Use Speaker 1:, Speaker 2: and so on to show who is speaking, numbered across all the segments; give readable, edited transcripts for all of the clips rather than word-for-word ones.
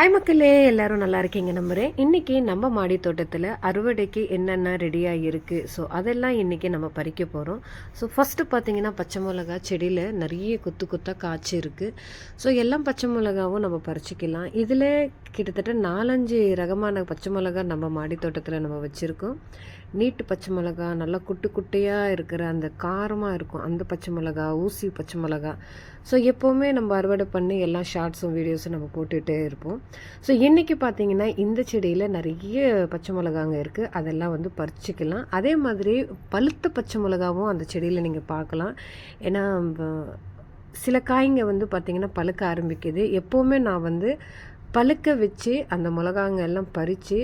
Speaker 1: Hi மக்களே, எல்லாரும் நல்லா இருக்கீங்க நம்புகிறேன். இன்றைக்கி நம்ம மாடி தோட்டத்தில் அறுவடைக்கு என்னென்ன ரெடியாக இருக்குது, ஸோ அதெல்லாம் இன்றைக்கி நம்ம பறிக்க போகிறோம். ஸோ ஃபஸ்ட்டு பார்த்திங்கன்னா பச்சை மிளகா செடியில் நிறைய கொத்து கொத்தாக காய்ச்சி இருக்குது. ஸோ எல்லாம் பச்சை மிளகாவும் நம்ம பறிச்சிக்கலாம். இதில் கிட்டத்தட்ட 4-5 ரகமான பச்சை மிளகா நம்ம மாடி தோட்டத்தில் நம்ம வச்சுருக்கோம். நீட்டு பச்சை மிளகா, நல்லா குட்டு குட்டையாக இருக்கிற அந்த காரமாக இருக்கும் அந்த பச்சை மிளகா, ஊசி பச்சை மிளகா. ஸோ எப்போவுமே நம்ம அறுவடை பண்ணி எல்லா ஷார்ட்ஸும் வீடியோஸும் நம்ம போட்டுகிட்டே இருப்போம். ஸோ இன்றைக்கி பார்த்திங்கன்னா இந்த செடியில் நிறைய பச்சை மிளகாங்க இருக்குது, அதெல்லாம் வந்து பறிச்சிக்கலாம். அதே மாதிரி பழுத்த பச்சை மிளகாவும் அந்த செடியில் நீங்கள் பார்க்கலாம். ஏன்னா சில காய்ங்க வந்து பார்த்திங்கன்னா பழுக்க ஆரம்பிக்குது. எப்போவுமே நான் வந்து பழுக்க வச்சு அந்த மிளகாங்க எல்லாம் பறித்து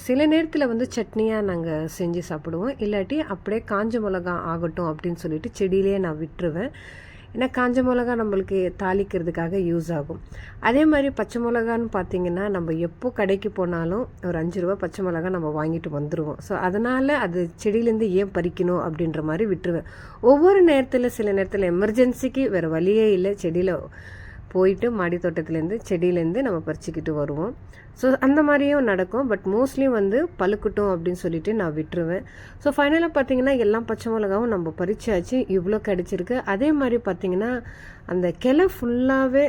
Speaker 1: சில நேரத்தில் வந்து சட்னியாக நாங்கள் செஞ்சு சாப்பிடுவோம். இல்லாட்டி அப்படியே காஞ்ச மிளகா ஆகட்டும் அப்படின்னு சொல்லிட்டு செடியிலே நான் விட்டுருவேன். ஏன்னா காஞ்ச மிளகா நம்மளுக்கு தாளிக்கிறதுக்காக யூஸ் ஆகும். அதே மாதிரி பச்சை மிளகான்னு பார்த்திங்கன்னா நம்ம எப்போ கடைக்கு போனாலும் ஒரு 5 ரூபா பச்சை மிளகா நம்ம வாங்கிட்டு வந்துடுவோம். ஸோ அதனால் அது செடியிலேருந்து ஏன் பறிக்கணும் அப்படின்ற மாதிரி விட்டுருவேன். ஒவ்வொரு நேரத்தில் சில நேரத்தில் எமர்ஜென்சிக்கு வேறு வழியே இல்லை, செடியில் போயிட்டு மாடி தோட்டத்துலேருந்து செடியிலேருந்து நம்ம பறிச்சிக்கிட்டு வருவோம். ஸோ அந்த மாதிரியும் நடக்கும். பட் மோஸ்ட்லி வந்து பழுக்கட்டும் அப்படின்னு சொல்லிட்டு நான் விட்டுருவேன். ஸோ ஃபைனலாக பார்த்திங்கன்னா எல்லாம் பச்சை மிளகாவும் நம்ம பறிச்சாச்சு, இவ்வளோ கிடச்சிருக்கு. அதே மாதிரி பார்த்திங்கன்னா அந்த கிளை ஃபுல்லாகவே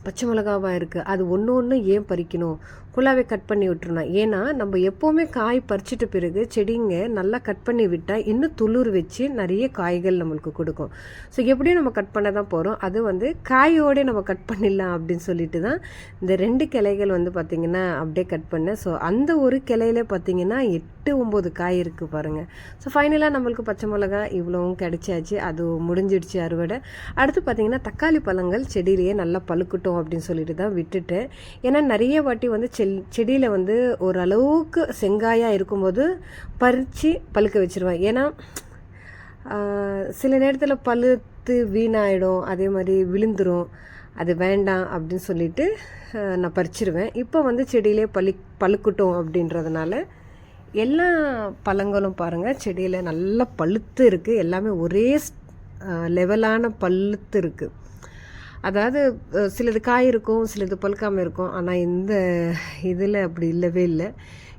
Speaker 1: பச்சை மிளகாவாக இருக்குது. அது ஒன்று ஒன்று ஏன் பறிக்கணும், ஃபுல்லாகவே கட் பண்ணி விட்டுருணும். ஏன்னா நம்ம எப்போவுமே காய் பறிச்சிட்ட பிறகு செடிங்க நல்லா கட் பண்ணி விட்டால் இன்னும் துளிர் வச்சு நிறைய காய்கள் நம்மளுக்கு கொடுக்கும். ஸோ எப்படியும் நம்ம கட் பண்ண தான் போகிறோம். அது வந்து காயோடு நம்ம கட் பண்ணிடலாம் அப்படின்னு சொல்லிட்டு தான் இந்த 2 கிளைகள் வந்து பார்த்திங்கன்னா அப்படியே கட் பண்ணேன். ஸோ அந்த ஒரு கிளையில பார்த்திங்கன்னா 8-9 காய் இருக்குது பாருங்கள். ஸோ ஃபைனலாக நம்மளுக்கு பச்சை மிளகா இவ்வளவும் கிடைச்சாச்சு, அது முடிஞ்சிடுச்சு அறுவடை. அடுத்து பார்த்திங்கன்னா தக்காளி பழங்கள் செடியிலேயே நல்லா பழுக்கட்டும் அப்படின்னு சொல்லிட்டு தான் விட்டுட்டேன். ஏன்னா நிறைய வாட்டி வந்து செடியில் வந்து ஓரளவுக்கு செங்காயாக இருக்கும்போது பறித்து பழுக்க வச்சுருவேன். ஏன்னா சில நேரத்தில் பழுத்து வீணாயிடும், அதே மாதிரி விழுந்துடும், அது வேண்டாம் அப்படின்னு சொல்லிட்டு நான் பறிச்சிருவேன். இப்போ வந்து செடியிலே பழுக்கட்டும் அப்படின்றதுனால எல்லா பழங்களும் பாருங்கள் செடியில் நல்லா பழுத்து இருக்குது. எல்லாமே ஒரே லெவலான பழுத்து இருக்குது. அதாவது சிலது காய் இருக்கும், சிலது பழுக்காமல் இருக்கும். ஆனால் இந்த இதில் அப்படி இல்லவே இல்லை,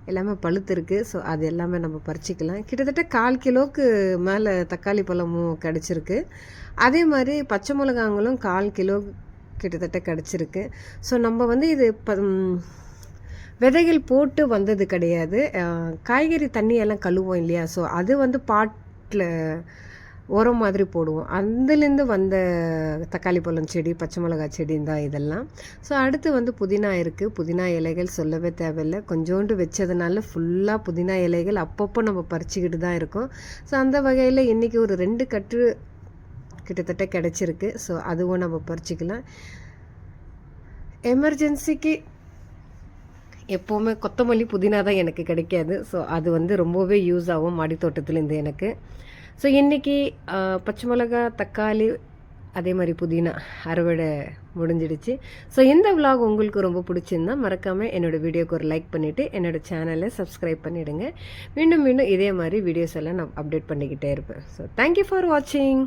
Speaker 1: எல்லாமே பழுத்து இருக்குது. ஸோ அது எல்லாமே நம்ம பறிச்சிக்கலாம். கிட்டத்தட்ட 1/4 கிலோவுக்கு மேலே தக்காளி பழமும் கிடச்சிருக்கு. அதே மாதிரி பச்சை மிளகாங்களும் 1/4 கிலோ கிட்டத்தட்ட கிடச்சிருக்கு. ஸோ நம்ம வந்து இது விதைகள் போட்டு வந்தது கிடையாது. காய்கறி தண்ணியெல்லாம் கழுவோம் இல்லையா, ஸோ அது வந்து பாட்டில் உரம் மாதிரி போடுவோம். அதுலேருந்து வந்த தக்காளி பழம் செடி, பச்சை மிளகாய் செடி தான் இதெல்லாம். ஸோ அடுத்து வந்து புதினா இருக்குது. புதினா இலைகள் சொல்லவே தேவையில்லை, கொஞ்சோண்டு வச்சதுனால ஃபுல்லாக புதினா இலைகள் அப்பப்போ நம்ம பறிச்சிக்கிட்டு தான் இருக்கோம். ஸோ அந்த வகையில் இன்றைக்கி ஒரு 2 கட்டு கிட்டத்தட்ட கிடச்சிருக்கு. ஸோ அதுவும் நம்ம பறிச்சிக்கலாம். எமர்ஜென்சிக்கு எப்போவுமே கொத்தமல்லி புதினா தான் எனக்கு கிடைக்காது. ஸோ அது வந்து ரொம்பவே யூஸ் ஆகும் மாடி தோட்டத்துலேருந்து எனக்கு. ஸோ இன்றைக்கி பச்சை மிளகா, தக்காளி, அதே மாதிரி புதினா அறுவடை முடிஞ்சிடுச்சு. ஸோ இந்த விலாக் உங்களுக்கு ரொம்ப பிடிச்சிருந்தா மறக்காமல் என்னோடய வீடியோக்கு ஒரு லைக் பண்ணிவிட்டு என்னோடய சேனலை சப்ஸ்கிரைப் பண்ணிவிடுங்க. மீண்டும் இதே மாதிரி வீடியோஸ் எல்லாம் நான் அப்டேட் பண்ணிக்கிட்டே இருப்பேன். ஸோ தேங்க்யூ ஃபார் வாட்சிங்.